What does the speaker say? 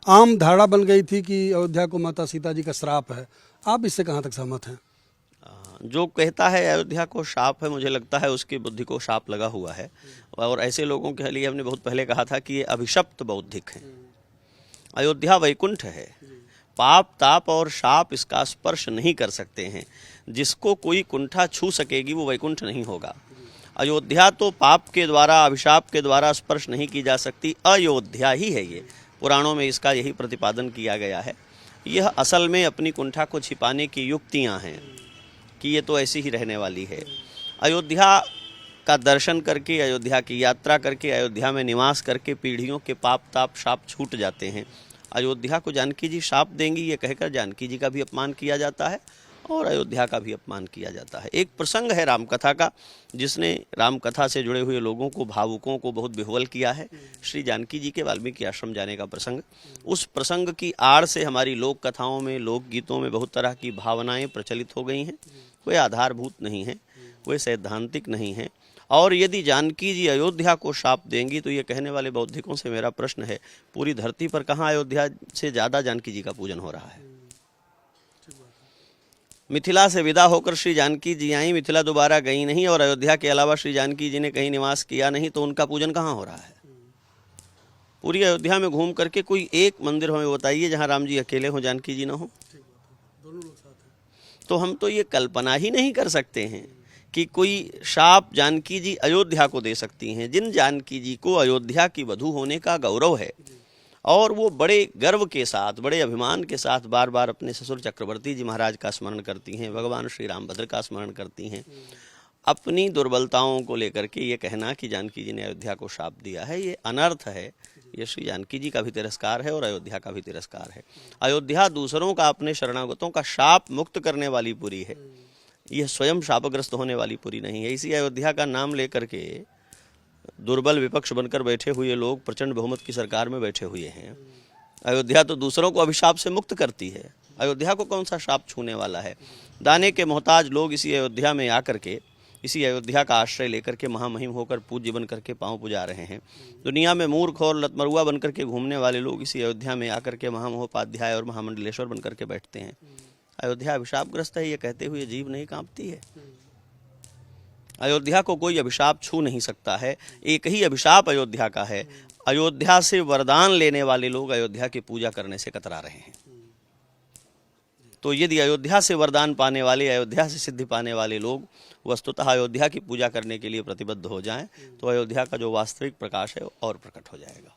आम धारणा बन गई थी कि अयोध्या को माता सीता जी का श्राप है। आप इससे कहाँ तक सहमत हैं? जो कहता है अयोध्या को शाप है, मुझे लगता है उसकी बुद्धि को शाप लगा हुआ है। और ऐसे लोगों के लिए हमने बहुत पहले कहा था कि ये अभिशप्त बौद्धिक हैं। अयोध्या वैकुंठ है, पाप ताप और शाप इसका स्पर्श नहीं कर सकते हैं। जिसको कोई कुंठा छू सकेगी वो वैकुंठ नहीं होगा। अयोध्या तो पाप के द्वारा, अभिशाप के द्वारा स्पर्श नहीं की जा सकती, अयोध्या ही है ये। पुराणों में इसका यही प्रतिपादन किया गया है। यह असल में अपनी कुंठा को छिपाने की युक्तियां हैं कि ये तो ऐसी ही रहने वाली है। अयोध्या का दर्शन करके, अयोध्या की यात्रा करके, अयोध्या में निवास करके पीढ़ियों के पाप ताप शाप छूट जाते हैं। अयोध्या को जानकी जी शाप देंगी ये कहकर जानकी जी का भी अपमान किया जाता है और अयोध्या का भी अपमान किया जाता है। एक प्रसंग है रामकथा का, जिसने रामकथा से जुड़े हुए लोगों को, भावुकों को बहुत विह्वल किया है। श्री जानकी जी के वाल्मीकि आश्रम जाने का प्रसंग। उस प्रसंग की आड़ से हमारी लोक कथाओं में, लोकगीतों में बहुत तरह की भावनाएं प्रचलित हो गई हैं। वे आधारभूत नहीं हैं, वे सैद्धांतिक नहीं हैं। और यदि जानकी जी अयोध्या को शाप देंगी तो ये कहने वाले बौद्धिकों से मेरा प्रश्न है, पूरी धरती पर कहाँ अयोध्या से ज़्यादा जानकी जी का पूजन हो रहा है? मिथिला से विदा होकर श्री जानकी जी आई, मिथिला दोबारा गई नहीं, और अयोध्या के अलावा श्री जानकी जी ने कहीं निवास किया नहीं, तो उनका पूजन कहाँ हो रहा है? पूरी अयोध्या में घूम करके कोई एक मंदिर हमें बताइए जहाँ राम जी अकेले हों, जानकी जी ना हो। तो हम तो ये कल्पना ही नहीं कर सकते हैं कि कोई शाप जानकी जी अयोध्या को दे सकती हैं। जिन जानकी जी को अयोध्या की वधू होने का गौरव है और वो बड़े गर्व के साथ, बड़े अभिमान के साथ बार बार अपने ससुर चक्रवर्ती जी महाराज का स्मरण करती हैं, भगवान श्री रामभद्र का स्मरण करती हैं, अपनी दुर्बलताओं को लेकर के ये कहना कि जानकी जी ने अयोध्या को शाप दिया है, ये अनर्थ है। ये श्री जानकी जी का भी तिरस्कार है और अयोध्या का भी तिरस्कार है। अयोध्या दूसरों का, अपने शरणागतों का शाप मुक्त करने वाली पुरी है, यह स्वयं शापग्रस्त होने वाली पुरी नहीं है। इसी अयोध्या का नाम लेकर के दुर्बल विपक्ष बनकर बैठे हुए लोग प्रचंड बहुमत की सरकार में बैठे हुए हैं। अयोध्या तो दूसरों को अभिशाप से मुक्त करती है, अयोध्या को कौन सा शाप छूने वाला है? दाने के मोहताज लोग इसी अयोध्या में आकर के, इसी अयोध्या का आश्रय लेकर के महामहिम होकर पूज्य बन करके पांव पुजा रहे हैं। दुनिया में मूर्ख और लतमरुआ बन करके घूमने वाले लोग इसी अयोध्या में आकर के महामहोपाध्याय और महामंडलेश्वर बन करके बैठते हैं। अयोध्या अभिशापग्रस्त है ये कहते हुए जीव नहीं कांपती है। अयोध्या को कोई अभिशाप छू नहीं सकता है। एक ही अभिशाप अयोध्या का है, अयोध्या से वरदान लेने वाले लोग अयोध्या की पूजा करने से कतरा रहे हैं। तो यदि अयोध्या से वरदान पाने वाले, अयोध्या से सिद्धि पाने वाले लोग वस्तुतः अयोध्या की पूजा करने के लिए प्रतिबद्ध हो जाएं, तो अयोध्या का जो वास्तविक प्रकाश है और प्रकट हो जाएगा।